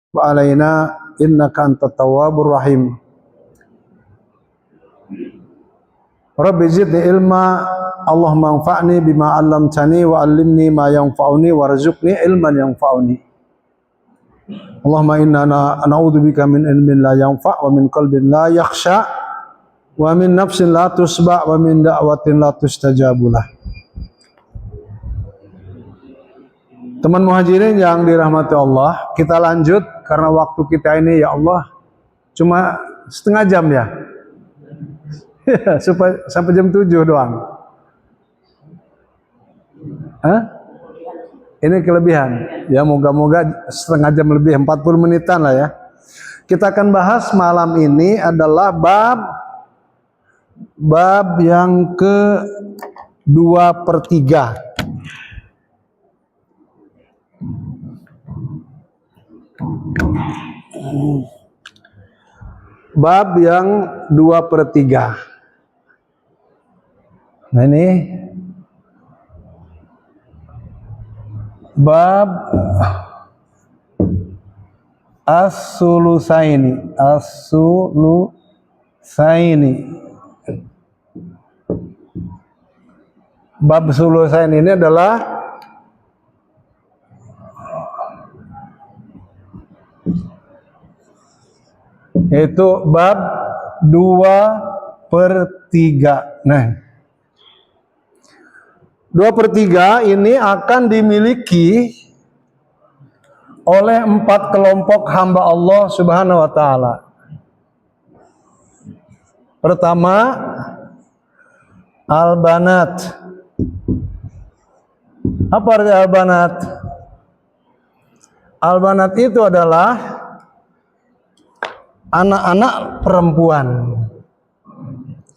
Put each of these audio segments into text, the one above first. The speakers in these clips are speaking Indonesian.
wa alaina innaka antat tawwabur rahim. Rabbi zidni ilma, Allahumma anfa'ni bima 'allamtani wa 'allimni ma yanfa'uni warzuqni ilman yanfa'uni. Allahumma inna na'udzubika min ilmin la yanfa' wa min qalbin la yakhsha wa min nafsin la tusba' wa min da'watin la tustajabulah. Teman muhajirin yang dirahmati Allah, kita lanjut karena waktu kita ini ya Allah cuma setengah jam ya. Sampai jam 7 doang. Hah? Ini kelebihan. Ya moga-moga setengah jam lebih, 40 menitan lah ya. Kita akan bahas malam ini adalah bab yang ke-2/3. Bab yang 2/3. Nah ini bab as-sulusaini. Bab sulusaini ini adalah itu bab 2/3. Nah, 2/3 ini akan dimiliki oleh 4 kelompok hamba Allah Subhanahu wa taala. Pertama, al-banat. Apa arti al-banat? Al-banat itu adalah anak-anak perempuan.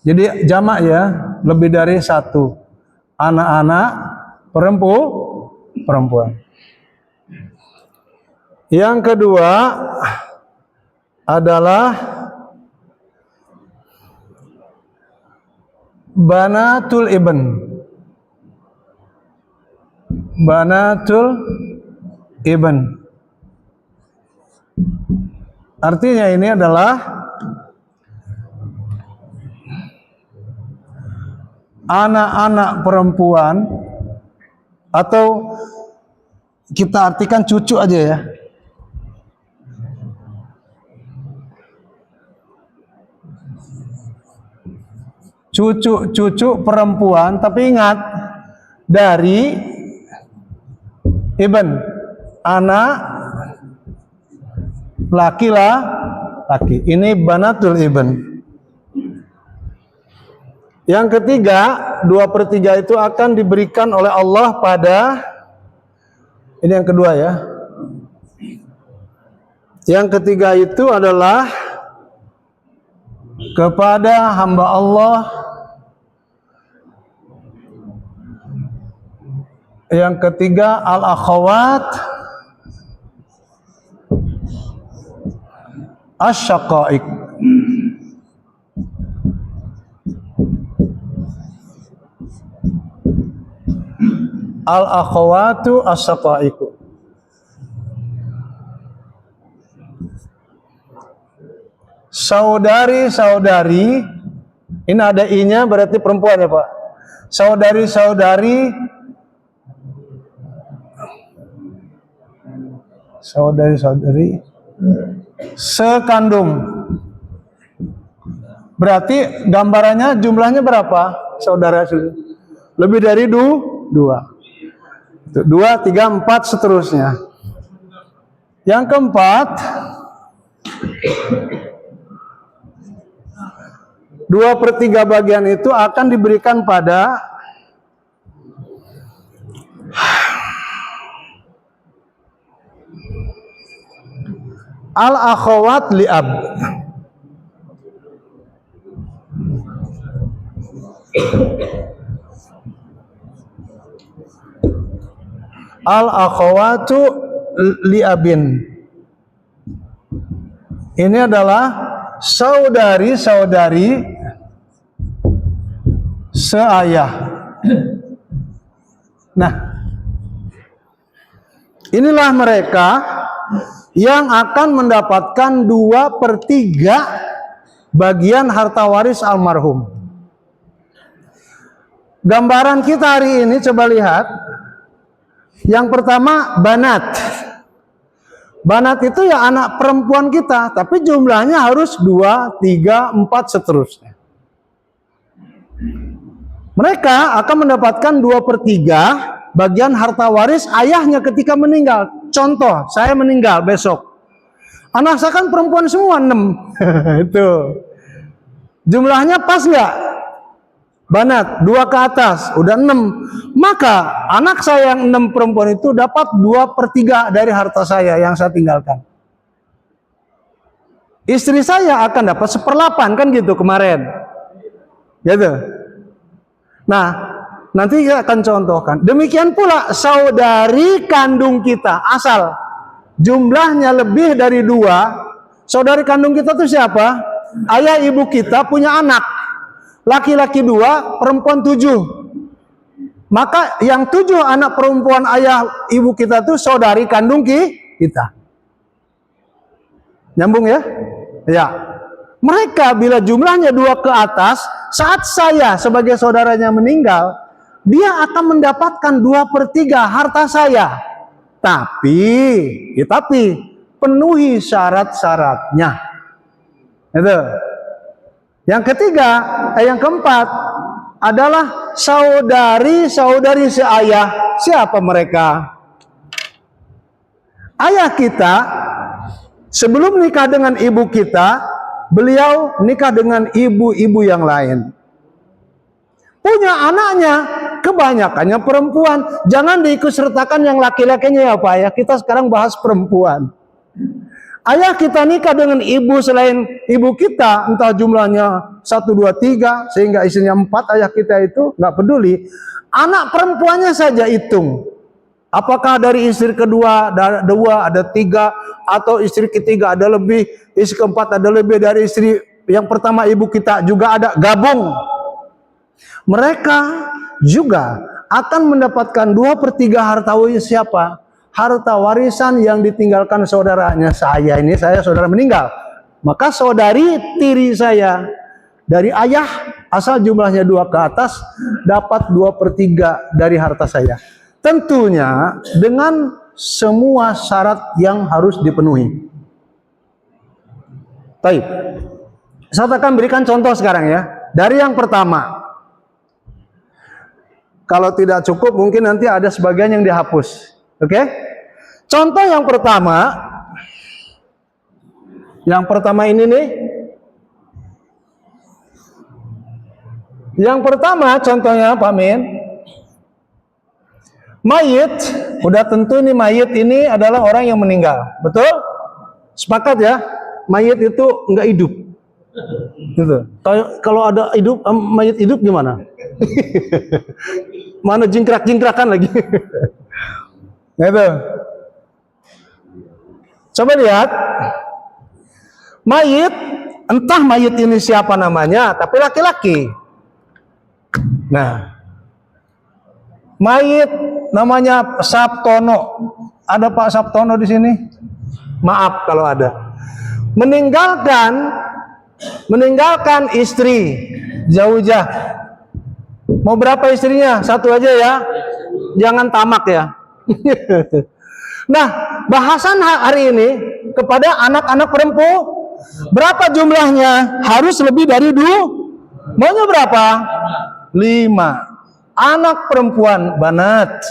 Jadi jamak ya, lebih dari satu. Anak-anak perempuan. Yang kedua adalah banatul ibn. Artinya ini adalah anak-anak perempuan, atau kita artikan cucu aja ya. Cucu perempuan, tapi ingat dari ibn, anak laki. Ini banatul ibn. Yang ketiga, 2/3 itu akan diberikan oleh Allah pada, ini yang kedua ya. Yang ketiga itu adalah kepada hamba Allah yang ketiga al-akhawat asy-syaqaiq. Al-akhawatu as-syaqaiq. Saudari-saudari, ini ada i-nya berarti perempuan ya Pak. Saudari-saudari sekandung. Berarti gambarannya jumlahnya berapa? Saudara lebih dari 2. 2, 3, 4 seterusnya. Yang keempat, 2/3 bagian itu akan diberikan pada al-akhawat li'ab. Al-akhawatu li'abin. Ini adalah saudari-saudari seayah. Nah, inilah mereka yang akan mendapatkan 2/3 bagian harta waris almarhum. Gambaran kita hari ini coba lihat. Yang pertama banat. Banat itu ya anak perempuan kita, tapi jumlahnya harus 2, 3, 4 seterusnya. Mereka akan mendapatkan 2/3 bagian harta waris ayahnya ketika meninggal. Contoh, saya meninggal besok. Anak saya kan perempuan semua 6. Itu. Jumlahnya pas nggak? Banat, 2 ke atas, udah 6. Maka anak saya yang 6 perempuan itu dapat 2/3 dari harta saya yang saya tinggalkan. Istri saya akan dapat 1/8 kan gitu kemarin. Gitu. Nah, nanti kita akan contohkan. Demikian pula saudari kandung kita, asal jumlahnya lebih dari 2. Saudari kandung kita itu siapa? Ayah ibu kita punya anak. Laki-laki 2, perempuan 7. Maka yang 7 anak perempuan ayah ibu kita itu saudari kandung kita. Nyambung ya? Ya. Mereka bila jumlahnya 2 ke atas, saat saya sebagai saudaranya meninggal, dia akan mendapatkan 2/3 harta saya. Tapi penuhi syarat-syaratnya. Itu. Yang keempat adalah saudari-saudari seayah. Siapa mereka? Ayah kita sebelum nikah dengan ibu kita, beliau nikah dengan ibu-ibu yang lain. Punya anaknya, kebanyakannya perempuan. Jangan diikutsertakan yang laki-lakinya ya Pak ya. Kita sekarang bahas perempuan. Ayah kita nikah dengan ibu selain ibu kita, entah jumlahnya 1, 2, 3, sehingga istrinya 4, ayah kita itu nggak peduli. Anak perempuannya saja hitung. Apakah dari istri kedua ada 2, ada 3, atau istri ketiga ada lebih, istri keempat ada lebih dari istri yang pertama ibu kita juga ada, gabung. Mereka juga akan mendapatkan 2/3 harta waris siapa? Harta warisan yang ditinggalkan saudaranya. Saya saudara meninggal. Maka saudari tiri saya dari ayah asal jumlahnya 2 ke atas dapat 2/3 dari harta saya. Tentunya dengan semua syarat yang harus dipenuhi. Baik. Saya akan berikan contoh sekarang ya. Dari yang pertama. Kalau tidak cukup mungkin nanti ada sebagian yang dihapus. Oke? Contoh yang pertama. Yang pertama ini nih. Yang pertama contohnya Pak Min. Mayit, udah tentu nih mayit ini adalah orang yang meninggal. Betul? Sepakat ya? Mayit itu enggak hidup. Gitu. Kalau ada hidup, mayit hidup gimana? Mana jingkrak-jingkrakan lagi. Gitu. Coba lihat. Mayit, entah mayit ini siapa namanya, tapi laki-laki. Nah. Mayit namanya Sabtono. Ada Pak Sabtono di sini? Maaf kalau ada. Meninggalkan istri zaujah. Mau berapa istrinya? 1 aja ya. Jangan tamak ya. Nah, bahasan hari ini kepada anak-anak perempuan. Berapa jumlahnya? Harus lebih dari 2. Maunya berapa? 5. Anak perempuan banat.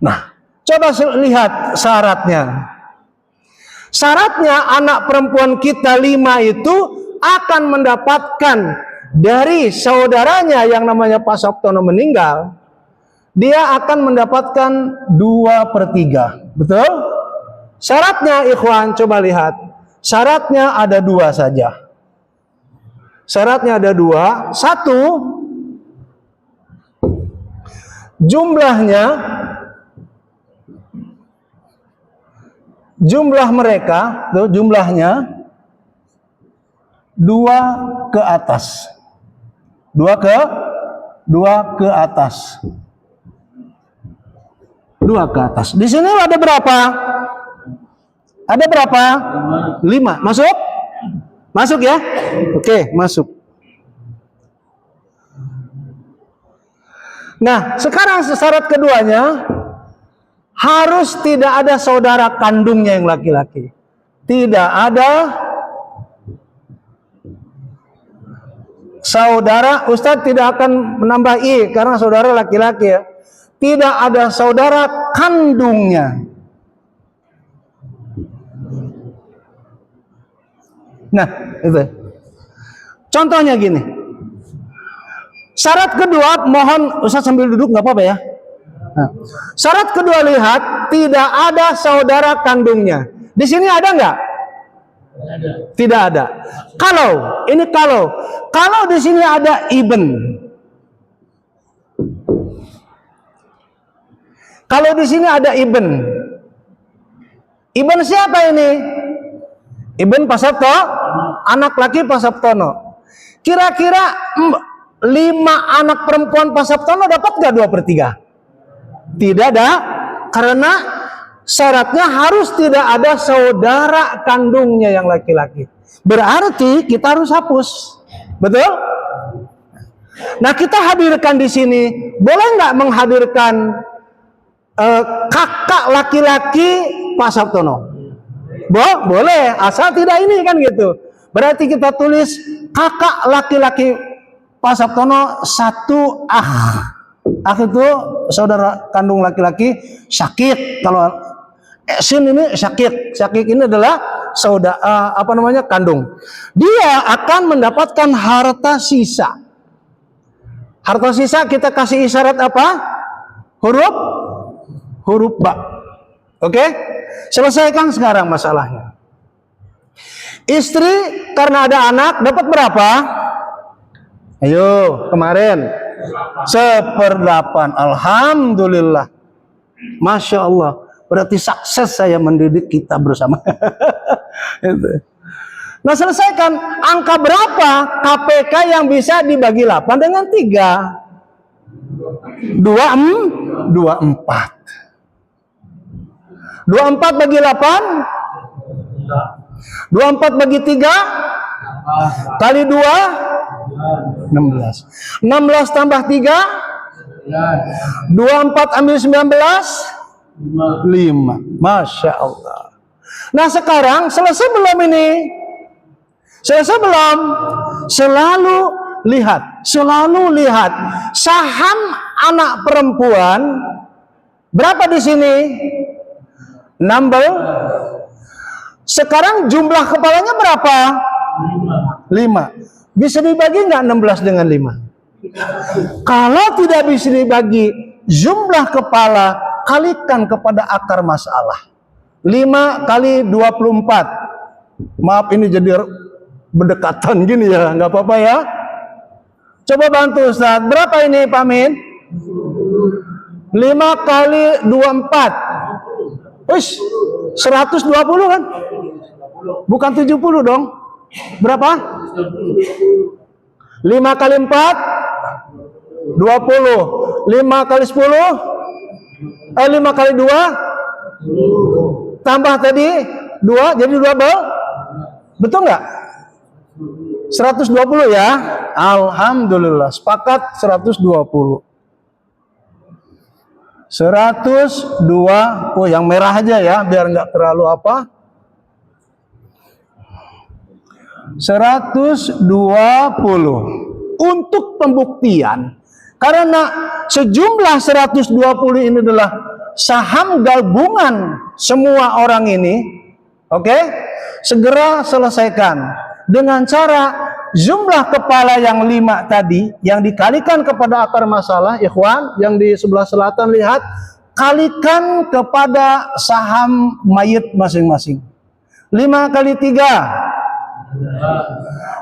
Nah, coba lihat syaratnya. Syaratnya anak perempuan kita 5 itu akan mendapatkan dari saudaranya yang namanya Pak Sabtono meninggal. Dia akan mendapatkan 2/3. Betul? Syaratnya ikhwan, coba lihat. Syaratnya ada 2 saja. Syaratnya ada 2. 1, jumlah mereka tuh jumlahnya 2 ke atas. 2 ke atas. 2 ke atas. Di sini ada berapa? Ada berapa? 5. Masuk? Masuk ya? Oke, masuk. Nah, sekarang syarat keduanya, harus tidak ada saudara kandungnya yang laki-laki. Tidak ada saudara, Ustadz tidak akan menambah i karena saudara laki-laki ya. Tidak ada saudara kandungnya. Nah, itu. Contohnya gini. Syarat kedua, mohon Ustaz sambil duduk nggak apa-apa ya. Nah, syarat kedua, lihat, tidak ada saudara kandungnya. Di sini ada nggak? Ada. Tidak ada. Kalau di sini ada ibn. Kalau di sini ada ibn. Ibn siapa ini? Ibn Pasabto, anak laki Pasabtono. Kira-kira 5 anak perempuan Pasabtono dapat nggak 2/3? Tidak ada, karena syaratnya harus tidak ada saudara kandungnya yang laki-laki. Berarti kita harus hapus, betul? Nah, kita hadirkan di sini, boleh nggak menghadirkan kakak laki-laki Pak Sabtono? Boleh, asal tidak ini kan gitu. Berarti kita tulis kakak laki-laki Pak Sabtono 1 akh itu saudara kandung laki-laki, syakik. Kalau sin ini syakik ini adalah saudara kandung. Dia akan mendapatkan harta sisa. Harta sisa kita kasih isyarat apa? Huruf ba. Oke? Selesaikan sekarang masalahnya. Istri karena ada anak dapat berapa? Ayo, kemarin 1/8. Alhamdulillah. Masya Allah. Berarti sukses saya mendidik kita bersama. Nah, selesaikan. Angka berapa KPK yang bisa dibagi 8 dengan 3? 24. 24 bagi 8? 24 bagi 3? Kali 2? 16. 16 tambah 3? 24 ambil 19? 5. Masya Allah. Nah, sekarang selesai belum ini? Selesai belum? Selalu lihat saham anak perempuan berapa di sini? 16. Sekarang jumlah kepalanya berapa? 5. Bisa dibagi nggak 16 dengan 5? Kalau tidak bisa dibagi, jumlah kepala kalikan kepada akar masalah. 5 kali 24. Maaf ini jadi berdekatan gini ya, nggak apa-apa ya. Coba bantu Ustaz. Berapa ini Pak Min? 5 kali 24. Wis, 120 kan? Bukan 70 dong. Berapa? 5 kali 4? 20. 5 kali 10? 5 kali 2? Tambah tadi 2, jadi 12? Betul nggak? 120 ya? Alhamdulillah, sepakat 120. 102, yang merah aja ya, biar nggak terlalu apa. 120 untuk pembuktian, karena sejumlah 120 ini adalah saham gabungan semua orang ini. Oke, segera selesaikan dengan cara jumlah kepala yang 5 tadi yang dikalikan kepada akar masalah. Ikhwan yang di sebelah selatan lihat, kalikan kepada saham mayit masing-masing. 5 kali 3,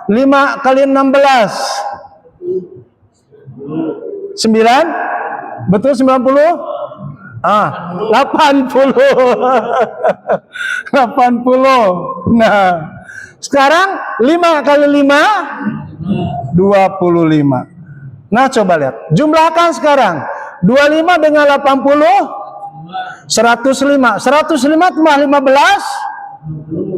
5 kali 16, 9, betul 90? 80. 80. Nah, sekarang 5 kali 5, 25. Nah, coba lihat. Jumlahkan sekarang. 25 dengan 80, 105. 105 tambah 15,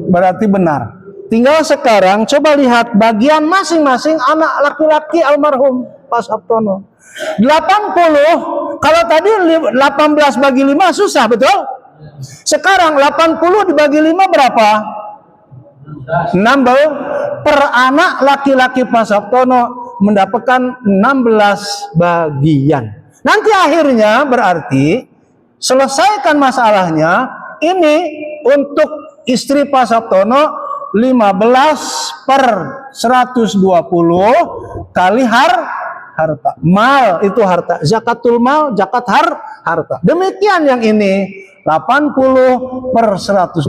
Berarti benar. Tinggal sekarang coba lihat bagian masing-masing anak laki-laki almarhum Pak Sabtono. 80, kalau tadi 18 bagi 5 susah, betul? Sekarang 80 dibagi 5 berapa? 16. Per anak laki-laki Pak Sabtono mendapatkan 16 bagian. Nanti akhirnya berarti selesaikan masalahnya. Ini untuk istri Pak Sabtono 15 per 120 kali harta. Mal itu harta. Zakatul mal, zakat harta. Demikian yang ini 80 per 120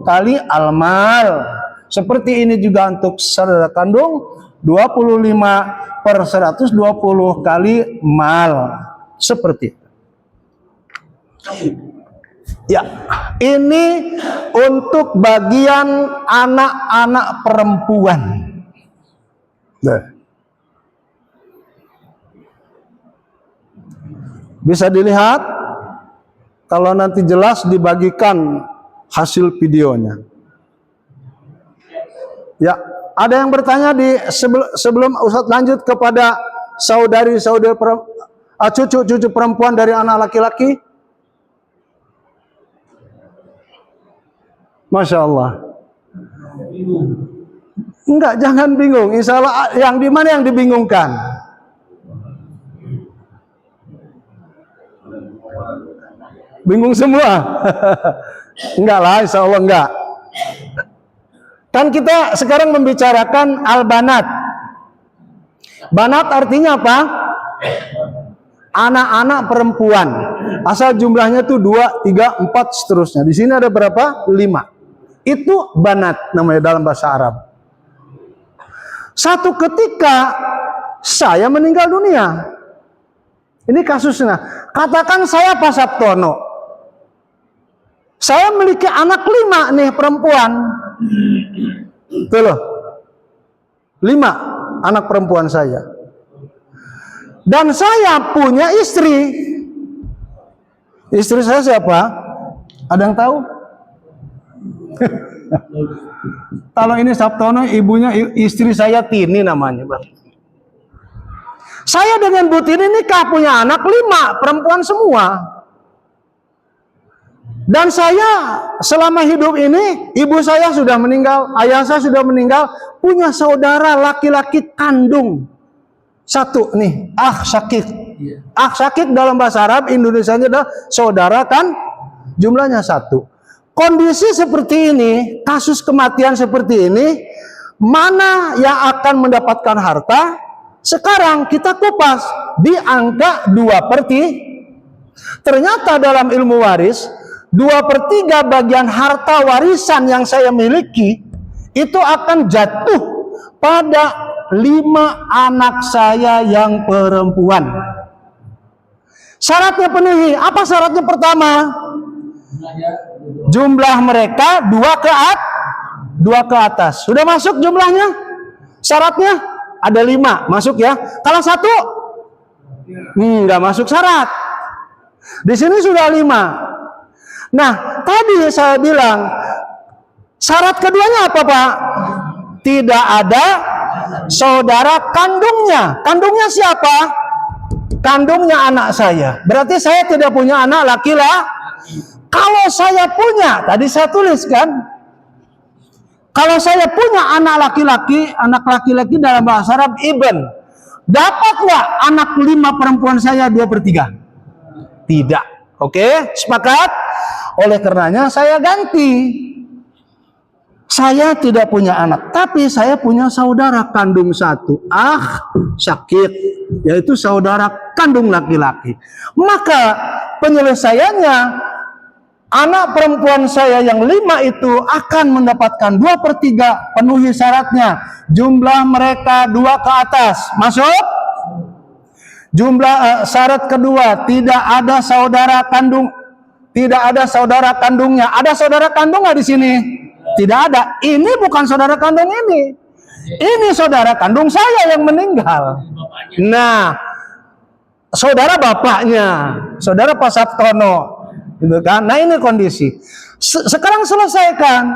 kali al-mal. Seperti ini juga untuk saudara kandung 25 per 120 kali mal. Seperti itu. Ya, ini untuk bagian anak-anak perempuan. Nah. Bisa dilihat kalau nanti jelas dibagikan hasil videonya. Ya, ada yang bertanya sebelum Ustadz lanjut kepada saudari-saudari cucu-cucu perempuan dari anak laki-laki? Masya Allah. Enggak, jangan bingung. Insya Allah yang di mana yang dibingungkan? Bingung semua? Enggak lah, insya Allah enggak. Kan kita sekarang membicarakan al-banat. Banat artinya apa? Anak-anak perempuan. Asal jumlahnya tuh 2, 3, 4 seterusnya. Di sini ada berapa? 5. Itu banat namanya dalam bahasa Arab. Satu ketika saya meninggal dunia. Ini kasusnya. Katakan saya Pak Sabtono. Saya memiliki anak 5 nih perempuan. Tuh loh. 5 anak perempuan saya. Dan saya punya istri. Istri saya siapa? Ada yang tahu? Kalau ini Sabtono, ibunya istri saya Tini namanya, Bang. Saya dengan Bu Tini nikah, punya anak 5 perempuan semua. Dan saya selama hidup ini, ibu saya sudah meninggal, ayah saya sudah meninggal, punya saudara laki-laki kandung 1 nih, akh syakik. Akh syakik dalam bahasa Arab, Indonesianya adalah saudara kan, jumlahnya 1. Kondisi seperti ini, kasus kematian seperti ini, mana yang akan mendapatkan harta? Sekarang kita kupas di angka 2/3. Ternyata dalam ilmu waris, 2/3 bagian harta warisan yang saya miliki itu akan jatuh pada 5 anak saya yang perempuan. Syaratnya penuhi. Apa syaratnya pertama? Jumlah mereka 2 ke atas. Sudah masuk jumlahnya? Syaratnya ada 5 masuk ya. Kalau 1 nggak masuk syarat. Di sini sudah 5. Nah, tadi saya bilang syarat keduanya apa, Pak? Tidak ada saudara kandungnya. Kandungnya siapa? Kandungnya anak saya. Berarti saya tidak punya anak laki-laki. Kalau saya punya, tadi saya tuliskan, kalau saya punya anak laki-laki dalam bahasa Arab ibn, dapat nggak anak 5 perempuan saya 2/3? Tidak. Oke, sepakat? Oleh karenanya saya ganti. Saya tidak punya anak, tapi saya punya saudara kandung 1, syakik, yaitu saudara kandung laki-laki. Maka penyelesaiannya, anak perempuan saya yang 5 itu akan mendapatkan 2/3, penuhi syaratnya. Jumlah mereka 2 ke atas. Masuk? Jumlah syarat kedua, tidak ada saudara kandung. Tidak ada saudara kandungnya. Ada saudara kandung nggak di sini? Tidak ada. Ini bukan saudara kandung ini. Ini saudara kandung saya yang meninggal. Nah, saudara bapaknya, saudara Pak Sabtono. Gitu kan? Nah, ini kondisi. Sekarang selesaikan.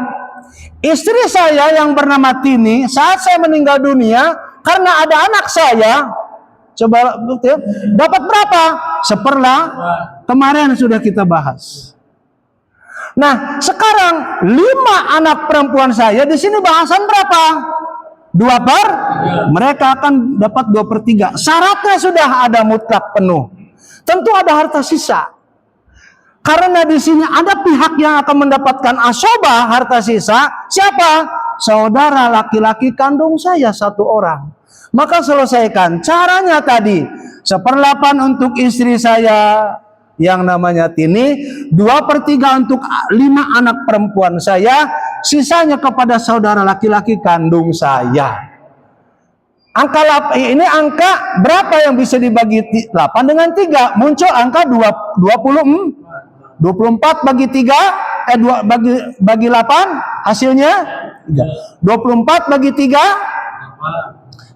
istri saya yang bernama Tini, saat saya meninggal dunia, karena ada anak saya, coba bukti, dapat berapa? Seperlah. Kemarin sudah kita bahas. Nah, sekarang 5 anak perempuan saya, di sini bahasan berapa? 2/3. Mereka akan dapat 2/3. Syaratnya sudah ada mutlak penuh. Tentu ada harta sisa. Karena di sini ada pihak yang akan mendapatkan asobah harta sisa. Siapa? Saudara laki-laki kandung saya 1 orang. Maka selesaikan. Caranya tadi 1/8 untuk istri saya yang namanya Tini, 2/3 untuk 5 anak perempuan saya, sisanya kepada saudara laki-laki kandung saya. Ini angka berapa yang bisa dibagi 8 dengan 3? Muncul angka 24 bagi 3, bagi 8, hasilnya 24 bagi 3,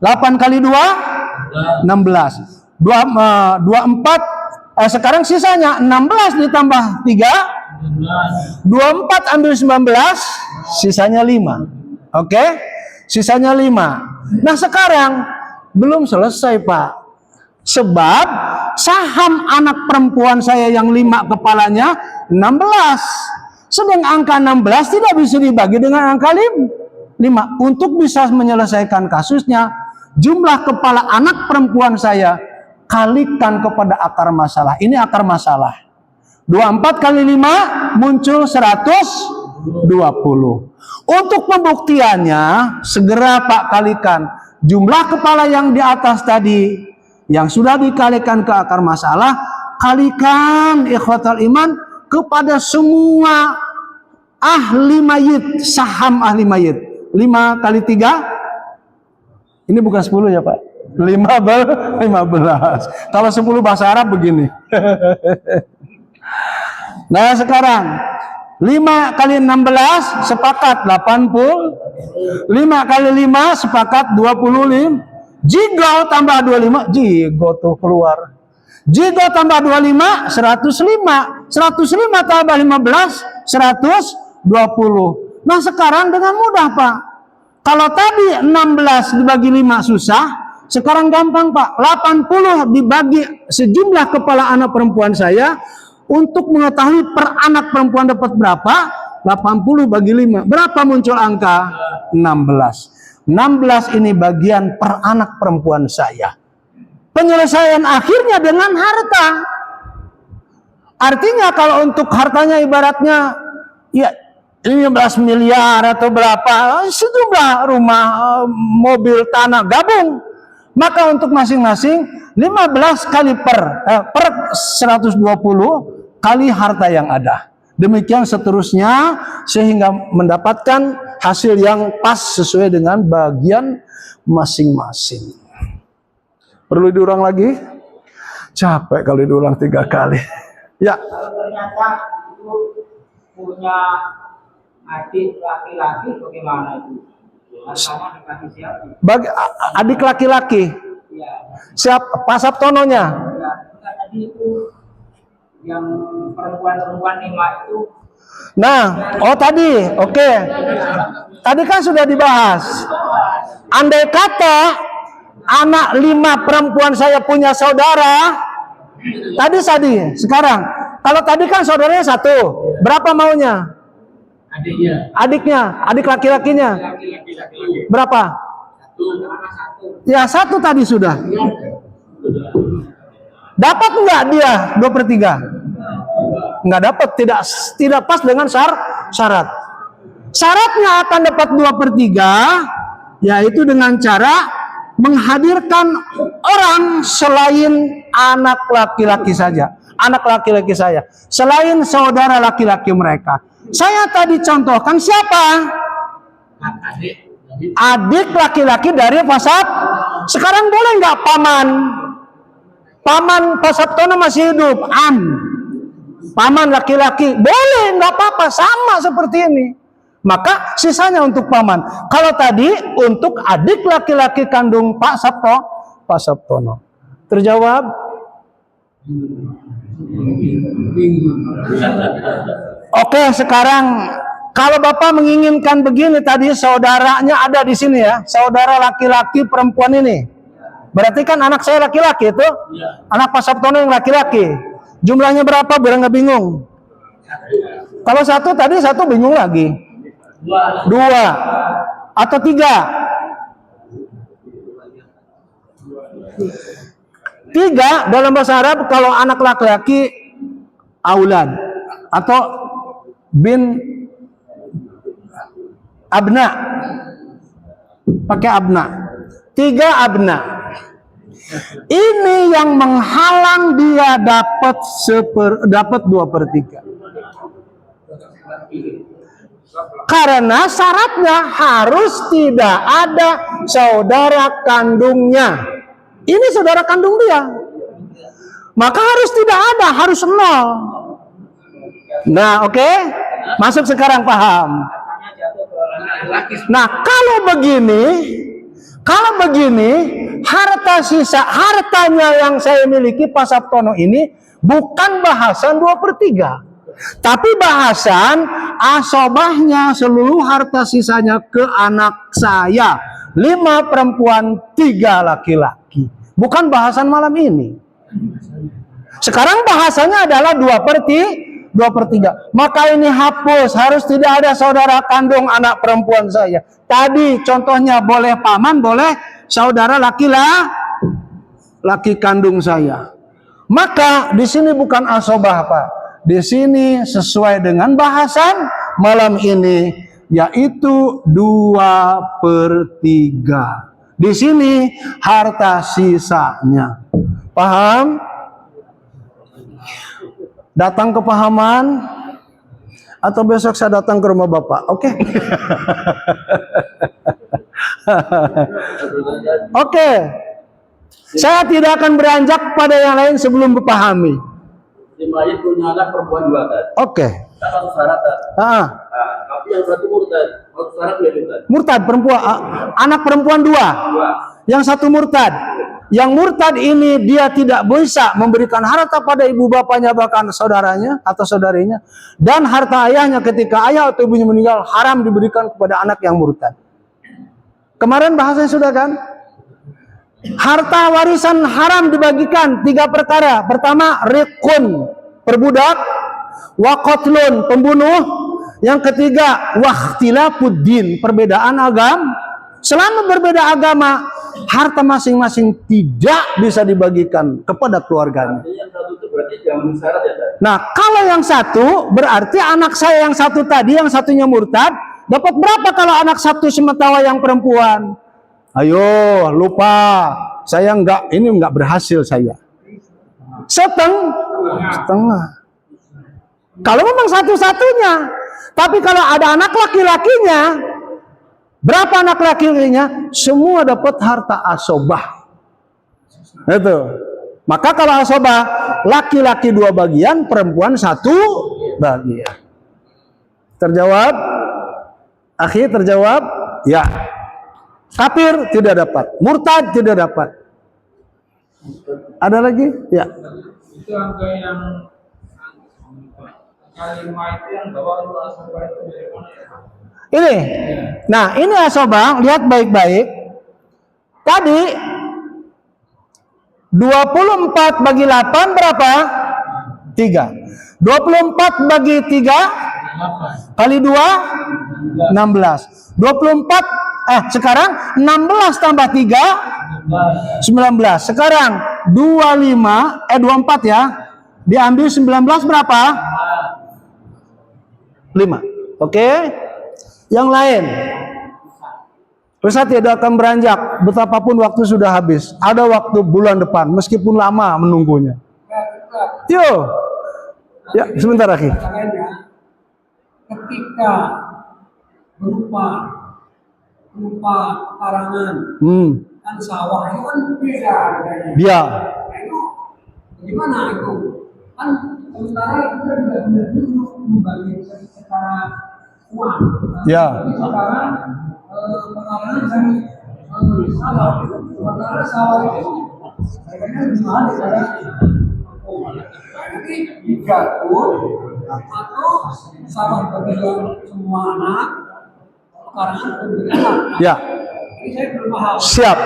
8 kali 2, 16. 24. Sekarang sisanya 16 ditambah 3, 24 ambil 19, sisanya 5. Oke? Sisanya 5. Nah sekarang belum selesai Pak. Sebab saham anak perempuan saya yang 5 kepalanya 16. Sedang angka 16 tidak bisa dibagi dengan angka 5. Untuk bisa menyelesaikan kasusnya, jumlah kepala anak perempuan saya kalikan kepada akar masalah. Ini akar masalah. 24 kali 5 muncul 120. Untuk pembuktiannya, segera Pak kalikan jumlah kepala yang di atas tadi, yang sudah dikalikan ke akar masalah, kalikan ikhwatal iman kepada semua ahli mayit, saham ahli mayit. 5 kali 3, ini bukan 10 ya Pak. 15. Kalau 10 bahasa Arab begini. Nah sekarang 5 kali 16 sepakat 80. 5 kali 5 sepakat 25. Jigo tambah 25. Jigo tuh keluar. Jigo tambah 25 105. 105 tambah 15 120. Nah sekarang dengan mudah Pak. Kalau tadi 16 dibagi 5 susah, sekarang gampang Pak. 80 dibagi sejumlah kepala anak perempuan saya. Untuk mengetahui per anak perempuan dapat berapa, 80 bagi 5. Berapa muncul angka? 16. 16 ini bagian per anak perempuan saya. Penyelesaian akhirnya dengan harta. Artinya kalau untuk hartanya ibaratnya ya 15 miliar atau berapa, sejumlah rumah, mobil, tanah gabung. Maka untuk masing-masing 15 kali per 120 kali harta yang ada. Demikian seterusnya sehingga mendapatkan hasil yang pas sesuai dengan bagian masing-masing. Perlu diulang lagi? Capek kalau diulang 3 kali. Ya. Ternyata itu punya adik laki-laki, bagaimana itu? Hartanya dikasih siapa? Adik laki-laki. Ya. Siap Pak Sabtononya? Ya, tadi itu yang perempuan-perempuan 5 itu. Nah, tadi, oke. Tadi kan sudah dibahas. Andai kata anak 5 perempuan saya punya saudara, tadi sekarang, kalau tadi kan saudaranya 1, berapa maunya? Adiknya, adik laki-lakinya. Berapa? 1. Ya 1 tadi sudah. Dapat enggak dia 2/3? Enggak dapat, tidak pas dengan syarat. Syaratnya akan dapat 2/3 yaitu dengan cara menghadirkan orang selain anak laki-laki saja. Anak laki-laki saya, selain saudara laki-laki mereka. Saya tadi contohkan siapa? Adik laki-laki dari Pasab. Sekarang boleh enggak paman? Paman Pak Sabtono masih hidup, paman laki-laki boleh, nggak apa-apa, sama seperti ini. Maka sisanya untuk paman. Kalau tadi untuk adik laki-laki kandung Pak Sabtono. Terjawab? Oke, sekarang Kalau Bapak menginginkan begini tadi, saudaranya ada di sini ya, saudara laki-laki perempuan ini. Berarti kan anak saya laki-laki itu, anak Pak Sabtono yang laki-laki. Jumlahnya berapa biar nggak bingung? Kalau satu tadi satu bingung lagi. Dua atau tiga? Tiga dalam bahasa Arab kalau anak laki-laki aulad atau bin abna, pakai abna. Tiga abna. Ini yang menghalang dia dapat 2/3. Karena syaratnya harus tidak ada saudara kandungnya. Ini saudara kandung dia. Maka harus tidak ada, harus 0. Nah, oke? Masuk sekarang, paham? Nah, kalau begini, hartanya yang saya miliki Pak Sabtono ini bukan bahasan 2/3. Tapi bahasan asobahnya seluruh harta sisanya ke anak saya. 5 perempuan, 3 laki-laki. Bukan bahasan malam ini. Sekarang bahasanya adalah 2/3. Maka ini hapus. Harus tidak ada saudara kandung anak perempuan saya. Tadi contohnya boleh paman, boleh saudara laki kandung saya. Maka di sini bukan asobah, Pak. Di sini sesuai dengan bahasan malam ini, yaitu 2/3. Di sini harta sisanya. Paham? Datang kepahaman? Atau besok saya datang ke rumah Bapak? Oke? Oke. Saya tidak akan beranjak pada yang lain sebelum memahami. Si mayit punya anak perempuan 2 kan? Oke. Kan satu syarat kan? Ah. Nah, tapi yang satu murtad. Satu syarat kan? Murtad perempuan, anak perempuan 2. Yang satu murtad. Yang murtad ini dia tidak bisa memberikan harta pada ibu bapaknya, bahkan saudaranya atau saudarinya, dan harta ayahnya ketika ayah atau ibunya meninggal haram diberikan kepada anak yang murtad. Kemarin bahasanya sudah kan? Harta warisan haram dibagikan 3 perkara. Pertama, riqun, perbudak, wa qatlun, pembunuh. Yang ketiga, wakhtilafuddin, perbedaan agama. Selama berbeda agama, harta masing-masing tidak bisa dibagikan kepada keluarganya. Yang satu itu berarti jangan syarat ya, Pak? Nah, kalau yang satu berarti anak saya yang satu tadi, yang satunya murtad, dapat berapa kalau anak satu sementara yang perempuan? Ayo, lupa. Saya ini enggak berhasil saya. Setengah. Kalau memang satu-satunya. Tapi kalau ada anak laki-lakinya, berapa anak laki-lakinya? Semua dapat harta asobah. Itu. Maka kalau asobah, laki-laki 2 bagian, perempuan 1 bagian. Terjawab? Akhir terjawab? Ya. Kafir tidak dapat, murtad tidak dapat. Ada lagi? Ya. Itu angka yang kalimat itu yang bawa itu asobah itu dari mana ya? Ini. Nah, ini asobah, lihat baik-baik. Tadi 24 bagi 8 berapa? 3. 24 bagi 3 kali 2 16. 24 sekarang 16 tambah 3 19. Sekarang 24 ya. Diambil 19 berapa? 5. Oke? Yang lain. Ustaz tidak akan beranjak betapapun waktu sudah habis. Ada waktu bulan depan meskipun lama menunggunya. Yo. Ya, sebentar lagi. Ketika berupa pekarangan, kan sawah itu kan beda harganya. Dia. Nah, itu gimana itu? Kan sementara kita juga benar dulu membagi secara uang. Ya. Jadi sekarang pekarangan dari sawah. Sementara sawah itu harganya lebih mahal daripada nanti digatur atau sama bagi semua anak pekarangan untuk anak. Ya, Ini saya belum paham. siap.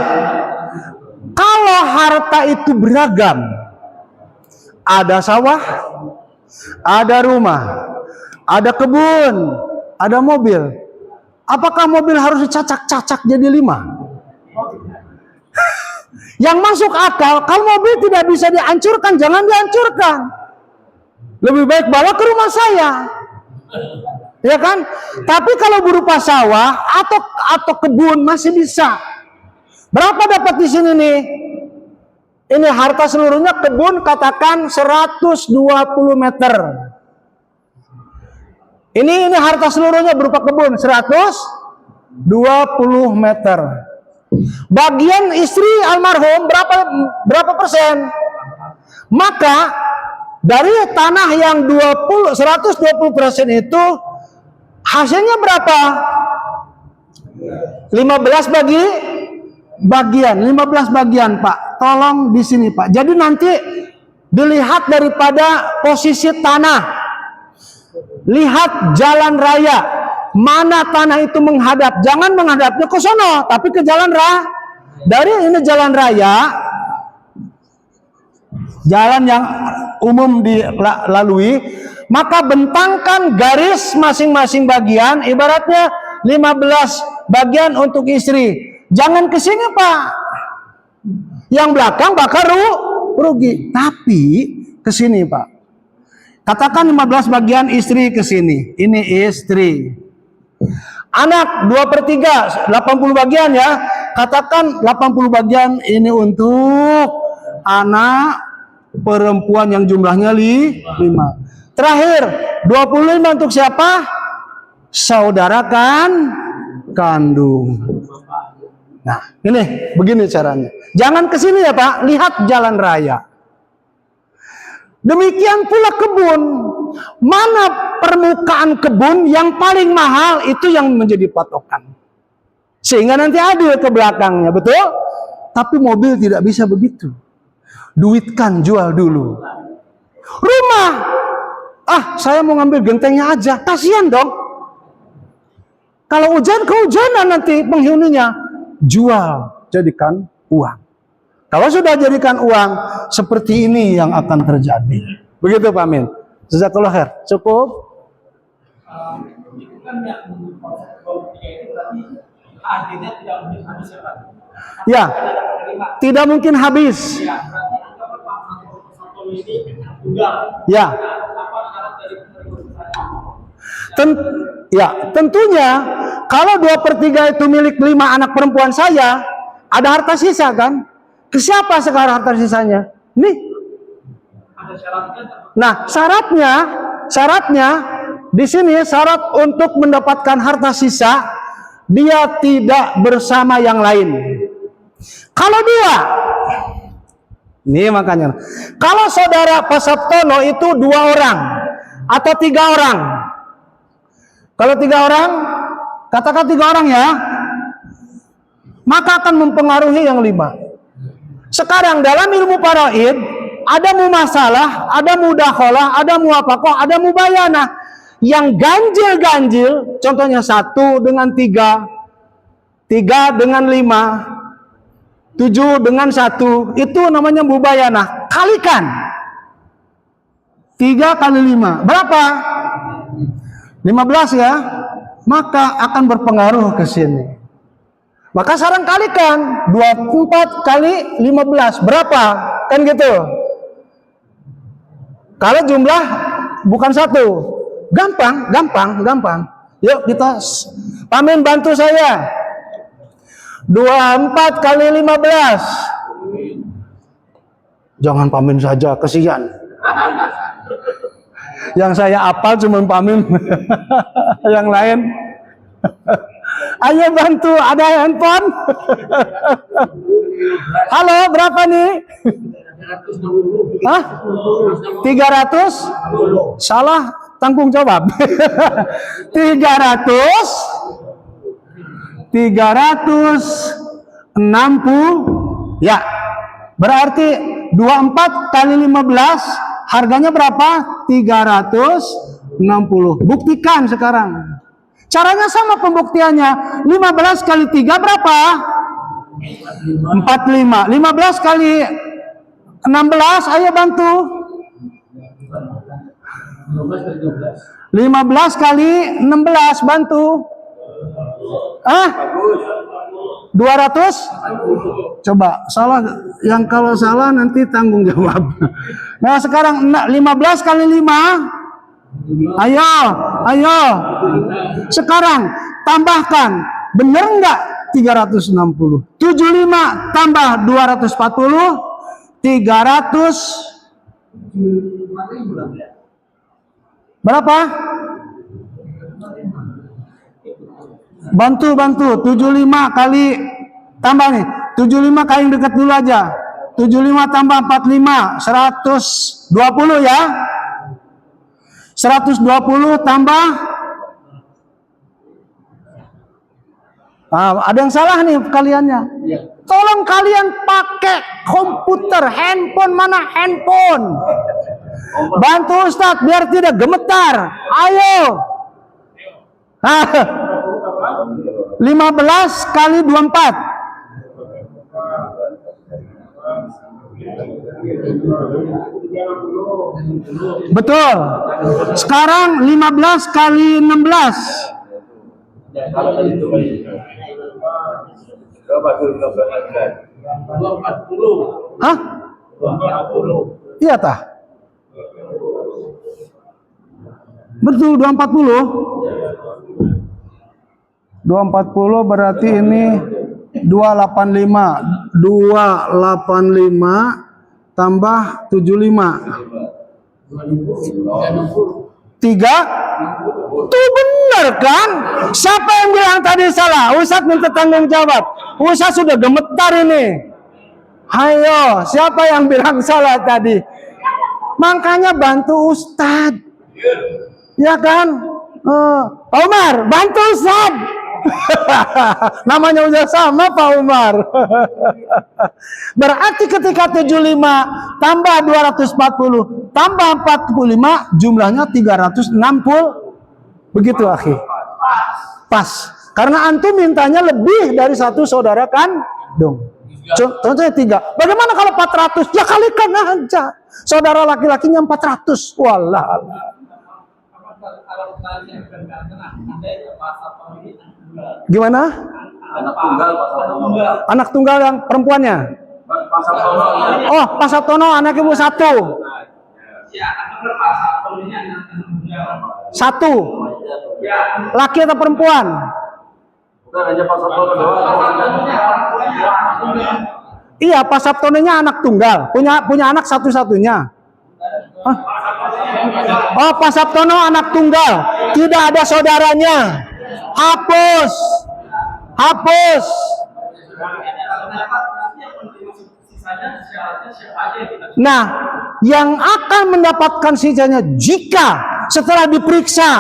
Kalau harta itu beragam, ada sawah, ada rumah, ada kebun, ada mobil. Apakah mobil harus dicacak-cacak jadi 5? Yang masuk akal, kalau mobil tidak bisa dihancurkan, jangan dihancurkan. Lebih baik bawa ke rumah saya. Ya kan? Tapi kalau berupa sawah atau kebun masih bisa. Berapa dapat di sini nih? Ini harta seluruhnya kebun katakan 120 meter. Ini harta seluruhnya berupa kebun 120 meter. Bagian istri almarhum berapa persen? Maka dari tanah yang 120% itu hasilnya berapa? 15 bagian, Pak. Tolong di sini, Pak. Jadi nanti dilihat daripada posisi tanah. Lihat jalan raya. Mana tanah itu menghadap. Jangan menghadapnya ke sono, tapi ke jalan raya. Dari ini jalan raya, jalan yang umum dilalui, maka bentangkan garis masing-masing bagian, ibaratnya 15 bagian untuk istri. Jangan ke sini, Pak. Yang belakang bakal rugi. Tapi ke sini, Pak. Katakan 15 bagian istri ke sini. Ini istri. Anak 2/3, 80 bagian ya. Katakan 80 bagian ini untuk anak perempuan yang jumlahnya 5. Terakhir, 25 untuk siapa? Saudara kandung. Nah, ini begini caranya. Jangan ke sini ya, Pak. Lihat jalan raya. Demikian pula kebun. Mana permukaan kebun yang paling mahal, itu yang menjadi patokan. Sehingga nanti adil ke belakangnya, betul? Tapi mobil tidak bisa begitu. Duitkan, jual dulu. Rumah. Saya mau ngambil gentengnya aja. Kasihan dong. Kalau hujan, kehujanan nanti penghuninya. Jual, jadikan uang. Kalau sudah jadikan uang, seperti ini yang akan terjadi. Begitu Pak Amin. Jazakallah khair. Cukup? Itu kan yang konsep politika itu berarti akhirnya tidak mungkin habis ya Pak? Ya, tidak mungkin habis. Ya, berarti anggapan Pak Santoso ini tunggal. Ya. Apa syarat dari pemerintah? Tentunya kalau 2/3 itu milik 5 anak perempuan saya, ada harta sisa kan? Ke siapa sekarang harta sisanya? Nih. Ada syaratnya? Nah, syaratnya di sini syarat untuk mendapatkan harta sisa, dia tidak bersama yang lain. Kalau 2, ini makanya. Kalau saudara Pak Sabtono itu 2 orang atau 3 orang. Kalau 3 orang, katakan 3 orang ya, maka akan mempengaruhi yang 5. Sekarang dalam ilmu faraid, ada mumasalah, ada mudakhalah, ada muwafaqah, ada mubayanah. Yang ganjil-ganjil, contohnya 1 dengan 3, 3 dengan 5, 7 dengan 1, itu namanya mubayanah. Kalikan 3 kali 5, berapa? 15 ya, maka akan berpengaruh ke sini. Maka sekarang kalikan 24 kali 15 berapa? Kan gitu. Kalau jumlah bukan 1, gampang. Yuk kita, Pak Amin bantu saya. 24 kali 15. Jangan Pak Amin saja, kesian. Yang saya hafal cuma Pak Amin. Yang lain. Ayo bantu, ada handphone. Halo, berapa nih? 300? Salah, tanggung jawab. 360. Ya. Berarti 24 kali 15 harganya berapa? 360. 60. Buktikan sekarang. Caranya sama pembuktiannya. 15 kali 3 berapa? 45. 15 kali 16, ayo bantu. 15 kali 16, bantu. 200? Coba, salah. Yang kalau salah nanti tanggung jawab. Nah sekarang 15 kali 5. Ayo. Sekarang tambahkan. Bener nggak 360? 75 tambah 240. 300 berapa? Bantu 75 kali tambah nih. 75 kali yang dekat dulu aja. 75 tambah 45 120 ya. 120 tambah ada yang salah nih kaliannya. Tolong kalian pakai komputer, handphone, mana handphone? Bantu Ustadz biar tidak gemetar. Ayo. 15 kali 24. Betul. Sekarang 15 kali 16. Hah? Iya tah? Betul 240. 240 berarti ini 285. 285 tambah 75. 3. Tuh benar kan? Siapa yang bilang tadi salah? Ustadz minta tanggung jawab. Ustadz sudah gemetar ini. Ayo, siapa yang bilang salah tadi? Makanya bantu Ustadz. Ya kan? Umar, bantu Ustadz. Namanya udah sama Pak Umar. Berarti ketika 75 tambah 240 tambah 45 jumlahnya 360. Begitu akhi. Pas. Karena antum mintanya lebih dari satu saudara kandung. Contohnya 3. Bagaimana kalau 400? Ya kalikan aja. Saudara laki-lakinya 400. Wallah. Gimana? Anak tunggal yang perempuannya. Oh, Pak Sabtono anak ibu 1. Satu. Laki atau perempuan? Iya, Pak Sabtononya anak tunggal. Punya anak satu-satunya. Oh, Pak Sabtono anak tunggal. Tidak ada saudaranya. Hapus. Nah, yang akan mendapatkan sisanya jika setelah diperiksa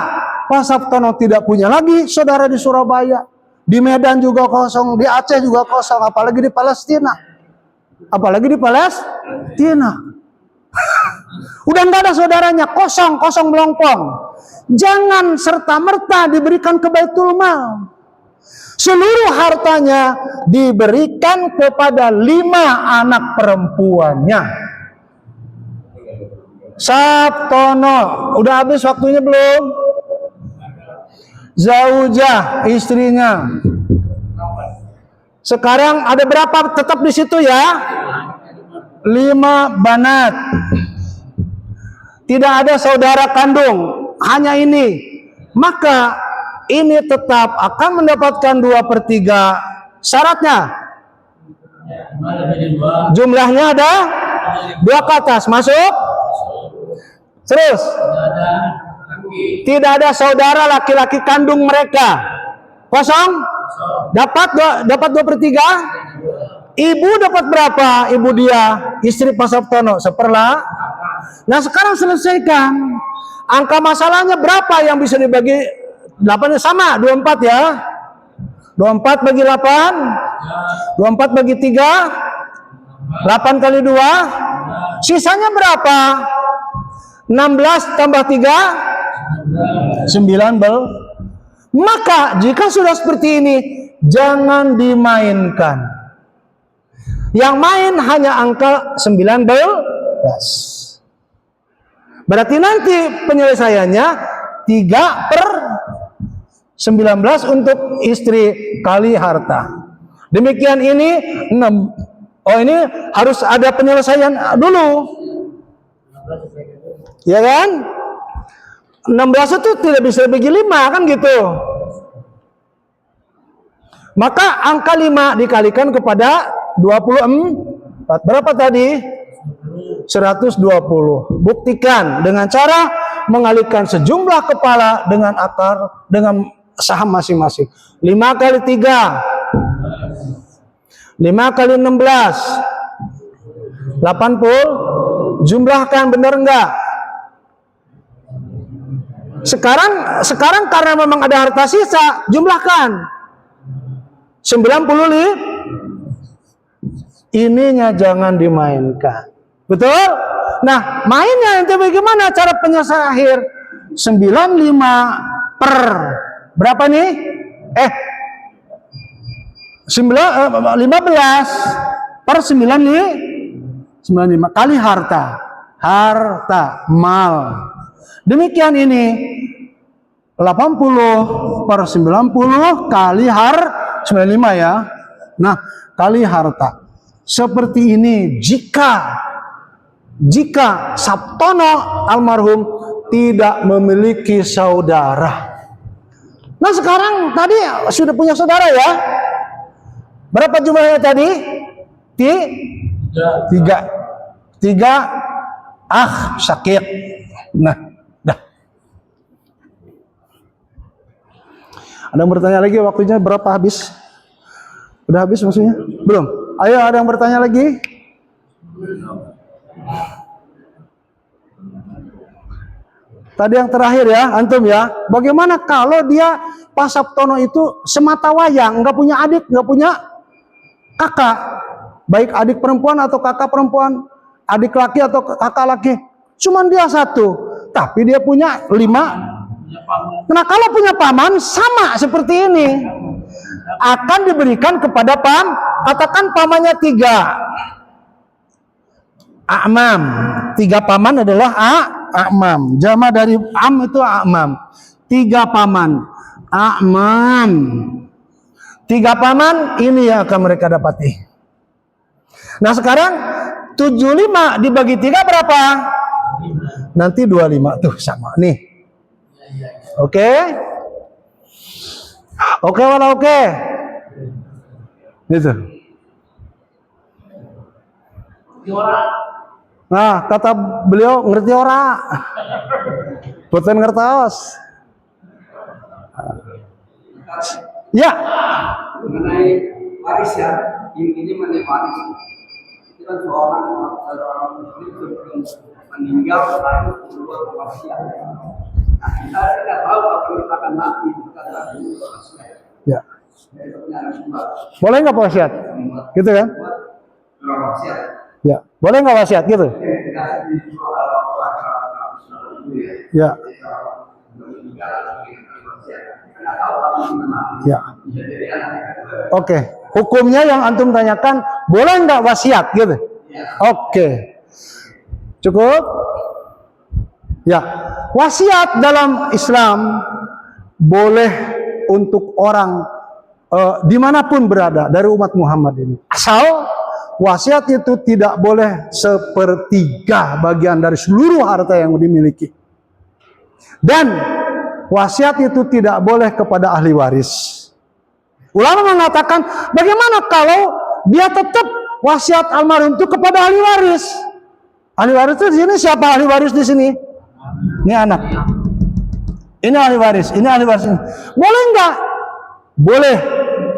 Pak Sabtono tidak punya lagi saudara di Surabaya, di Medan juga kosong, di Aceh juga kosong, apalagi di Palestina. Udah nggak ada saudaranya, kosong melompong. Jangan serta-merta diberikan ke Baitul Mal. Seluruh hartanya diberikan kepada 5 anak perempuannya. Sabtono, udah habis waktunya belum? Zaujah, istrinya. Sekarang ada berapa tetap di situ ya? 5 banat. Tidak ada saudara kandung, hanya ini. Maka ini tetap akan mendapatkan 2/3. Syaratnya jumlahnya ada 2 ke atas, masuk. Terus tidak ada saudara laki-laki kandung mereka, kosong. Dapat 2/3. Ibu dapat berapa? Ibu dia, istri Pak Sabtono, 1/4. Nah sekarang selesaikan. Angka masalahnya berapa yang bisa dibagi? 8 sama, 24 ya. 24 bagi 8. 24 bagi 3. 8 kali 2. Sisanya berapa? 16 tambah 3. Maka jika sudah seperti ini, jangan dimainkan. Yang main hanya angka 19. Berarti nanti penyelesaiannya 3/19 untuk istri kali harta. Demikian ini 6. Oh, ini harus ada penyelesaian dulu. Ya kan? 16 itu tidak bisa bagi 5 kan gitu. Maka angka 5 dikalikan kepada 24. Berapa tadi? 120. Buktikan dengan cara mengalihkan sejumlah kepala dengan akar, dengan saham masing-masing. 5 kali 3. 5 kali 16. 80. Jumlahkan, benar enggak? Sekarang karena memang ada harta sisa, jumlahkan. 95. Ininya jangan dimainkan. Betul? Nah, mainnya nanti bagaimana cara penyelesaian akhir? 95 per berapa nih? 15 per 95 kali harta. Harta, mal. Demikian ini 80 per 90 kali 95 ya. Nah, kali harta. Seperti ini jika Sabtono almarhum tidak memiliki saudara. Nah, sekarang tadi sudah punya saudara ya. Berapa jumlahnya tadi? 3 sakit. Nah, dah. Ada yang bertanya lagi, waktunya berapa habis? Udah habis maksudnya? Belum? Ayo, ada yang bertanya lagi? Tadi yang terakhir ya, antum ya. Bagaimana kalau dia Pak Sabtono itu semata wayang, nggak punya adik, nggak punya kakak, baik adik perempuan atau kakak perempuan, adik laki atau kakak laki, cuman dia satu, tapi dia punya 5. Nah, kalau punya paman sama seperti ini, akan diberikan kepada katakan pamannya 3. A'mam. 3 paman adalah a'mam. Jama dari am itu a'mam. 3 paman. A'mam. 3 paman ini yang akan mereka dapati. Nah, sekarang 75 dibagi 3 berapa? Nanti 25 tuh sama nih. Oke? Oke, mana oke? Gitu. Nah, kata beliau ngerti ora? Boten ngertos. Ya. Mengenai waris ya, ini mengenai waris. Itu kan seorang muslim sebelum meninggal harus berbuat wasiat. Nah, kita tidak tahu apa yang akan mati, Ya. Boleh nggak wasiat? Gitu kan? Ya. Boleh nggak wasiat gitu? Ya. Ya. Oke. Hukumnya yang antum tanyakan, boleh nggak wasiat gitu? Oke. Cukup? Ya. Wasiat dalam Islam boleh untuk orang dimanapun berada dari umat Muhammad ini. Asal wasiat itu tidak boleh 1/3 bagian dari seluruh harta yang dimiliki. Dan wasiat itu tidak boleh kepada ahli waris. Ulama mengatakan, bagaimana kalau dia tetap wasiat almarhum itu kepada ahli waris? Ahli waris itu di sini siapa ahli waris di sini? Ini anak. Ini ahli waris, ini ahli waris. Boleh enggak? Boleh.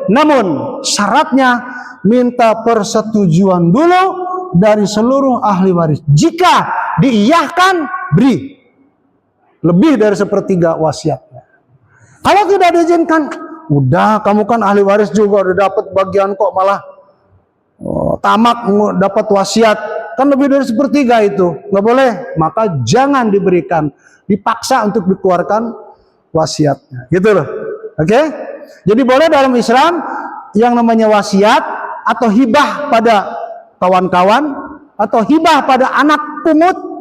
Namun syaratnya minta persetujuan dulu dari seluruh ahli waris. Jika diiyahkan, beri lebih dari 1/3 wasiatnya. Kalau tidak diizinkan, udah kamu kan ahli waris juga udah dapat bagian kok malah tamak dapat wasiat kan lebih dari sepertiga itu, nggak boleh. Maka jangan diberikan, dipaksa untuk dikeluarkan wasiatnya, gitu loh. Oke? Jadi boleh dalam Islam yang namanya wasiat atau hibah pada kawan-kawan atau hibah pada anak pungut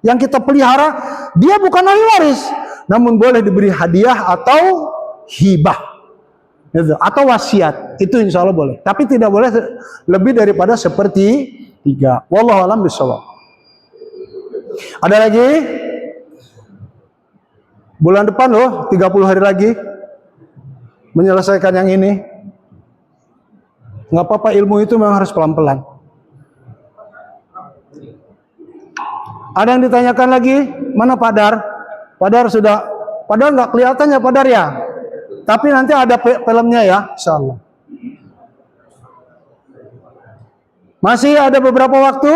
yang kita pelihara, dia bukan ahli waris, namun boleh diberi hadiah atau hibah, gitu. Atau wasiat, itu insya Allah boleh. Tapi tidak boleh lebih daripada seperti 3. Wallahu a'lam bishawab. Ada lagi? Bulan depan loh, 30 hari lagi menyelesaikan yang ini. Nggak apa-apa, ilmu itu memang harus pelan-pelan. Ada yang ditanyakan lagi? Mana Pak Dar? Pak Dar sudah, padahal nggak kelihatannya Pak Dar ya. Tapi nanti ada filmnya ya, insyaallah. Masih ada beberapa waktu?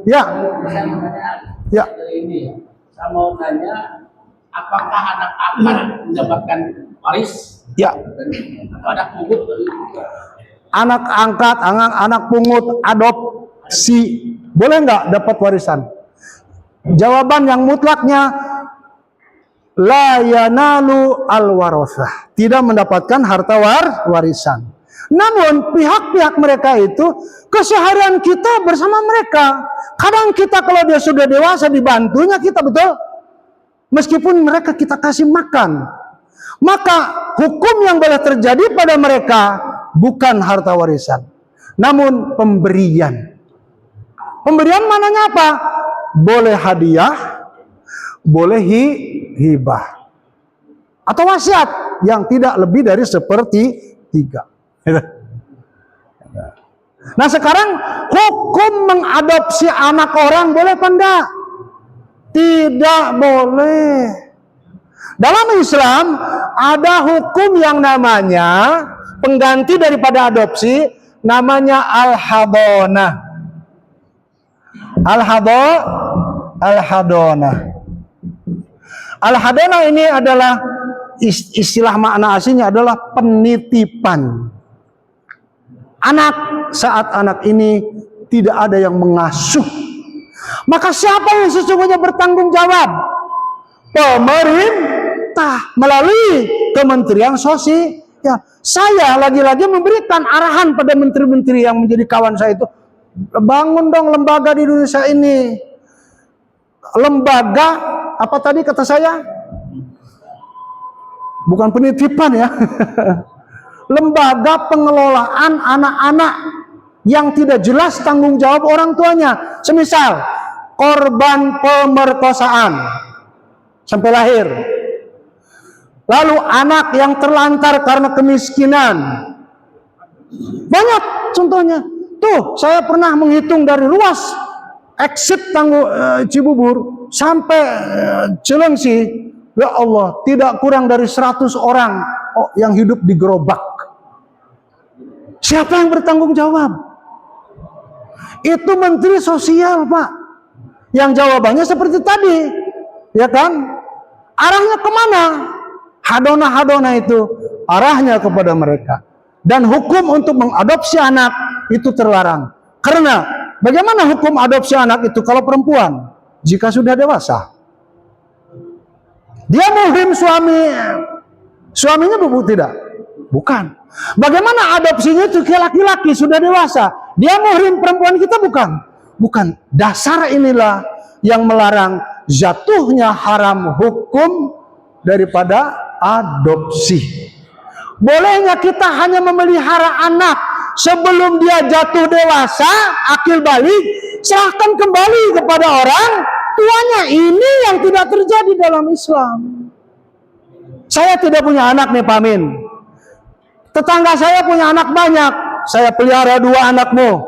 Ya. Saya mau tanya, Ya. ini, saya mau tanya, apakah anak angkat mendapatkan waris? Ya. Atau anak pungut? Anak angkat, anak pungut, adopsi, boleh nggak dapat warisan? Jawaban yang mutlaknya la yanalu al-warasah, tidak mendapatkan harta warisan. Namun pihak-pihak mereka itu keseharian kita bersama mereka. Kadang kita kalau dia sudah dewasa dibantunya kita, betul. Meskipun mereka kita kasih makan, maka hukum yang boleh terjadi pada mereka bukan harta warisan, namun pemberian. Pemberian mananya apa? Boleh hadiah, boleh hibah, atau wasiat yang tidak lebih dari seperti 3. Nah sekarang hukum mengadopsi anak orang boleh apa enggak? Tidak boleh. Dalam Islam ada hukum yang namanya pengganti daripada adopsi, namanya al-hadonah. Al-hadonah. Al-hadonah ini adalah istilah makna aslinya adalah penitipan. Anak saat anak ini tidak ada yang mengasuh, maka siapa yang sesungguhnya bertanggung jawab? Pemerintah melalui Kementerian Sosial. Ya, saya lagi-lagi memberikan arahan pada menteri-menteri yang menjadi kawan saya itu, bangun dong lembaga di Indonesia ini. Lembaga apa tadi kata saya? Bukan penitipan ya. Lembaga pengelolaan anak-anak yang tidak jelas tanggung jawab orang tuanya. Semisal korban pemerkosaan sampai lahir, lalu anak yang terlantar karena kemiskinan, banyak contohnya. Tuh saya pernah menghitung dari ruas exit Cibubur sampai Cilengsi, ya Allah, tidak kurang dari 100 orang yang hidup di gerobak. Siapa yang bertanggung jawab? Itu Menteri Sosial, Pak. Yang jawabannya seperti tadi, ya kan? Arahnya kemana? Hadona itu arahnya kepada mereka. Dan hukum untuk mengadopsi anak itu terlarang. Karena bagaimana hukum adopsi anak itu kalau perempuan? Jika sudah dewasa, dia muhrim suaminya tidak? Bukan. Bagaimana adopsinya itu ke laki-laki sudah dewasa? Dia muhrim perempuan kita bukan? Bukan. Dasar inilah yang melarang jatuhnya haram hukum daripada adopsi. Bolehnya kita hanya memelihara anak sebelum dia jatuh dewasa, akil balik, serahkan kembali kepada orang tuanya. Ini yang tidak terjadi dalam Islam. Saya tidak punya anak nih Pak Amin. Tetangga saya punya anak banyak. Saya pelihara 2 anakmu.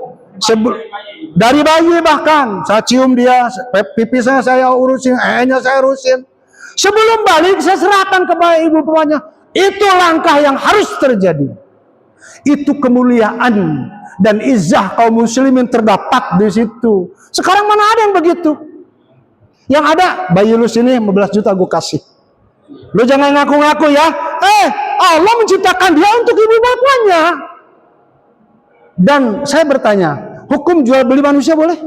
Dari bayi bahkan. Saya cium dia, pipisnya saya urusin, nya saya urusin. Sebelum balik saya serahkan kepada ibu bapaknya. Itu langkah yang harus terjadi. Itu kemuliaan dan izzah kaum muslimin terdapat di situ. Sekarang mana ada yang begitu? Yang ada, bayi lu sini 15 juta gue kasih. Lu jangan ngaku-ngaku ya. Allah menciptakan dia untuk ibu bapaknya. Dan saya bertanya, Hukum jual beli manusia boleh?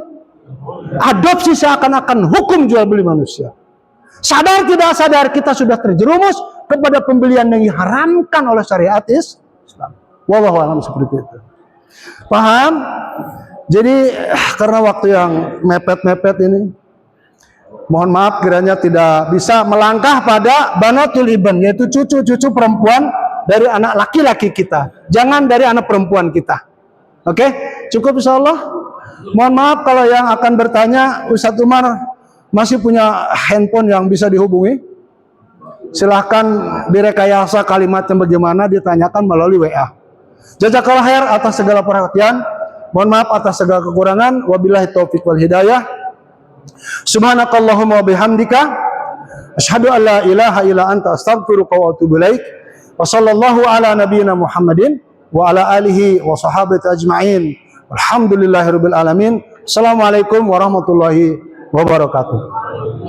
Adopsi seakan-akan hukum jual beli manusia. Sadar tidak sadar kita sudah terjerumus kepada pembelian yang diharamkan oleh syariat Islam. Wallahu a'lam seperti itu. Paham? Jadi karena waktu yang mepet-mepet ini, mohon maaf kiranya tidak bisa melangkah pada banatul ibn, yaitu cucu-cucu perempuan dari anak laki-laki kita. Jangan dari anak perempuan kita. Oke? Cukup insyaallah. Mohon maaf kalau yang akan bertanya, Ustadz Umar masih punya handphone yang bisa dihubungi. Silahkan direkayasa kalimatnya bagaimana, ditanyakan melalui WA. Jazakallahu khair atas segala perhatian. Mohon maaf atas segala kekurangan. Wabillahi taufiq wal hidayah. Subhanakallahumma wa bihamdika asyhadu an la ilaha illa anta astaghfiruka wa atubu ilaik. Wa sallallahu ala nabiyyina Muhammadin wa ala alihi wa sahabati ajma'in. Alhamdulillahirabbil alamin. Assalamualaikum warahmatullahi wabarakatuh.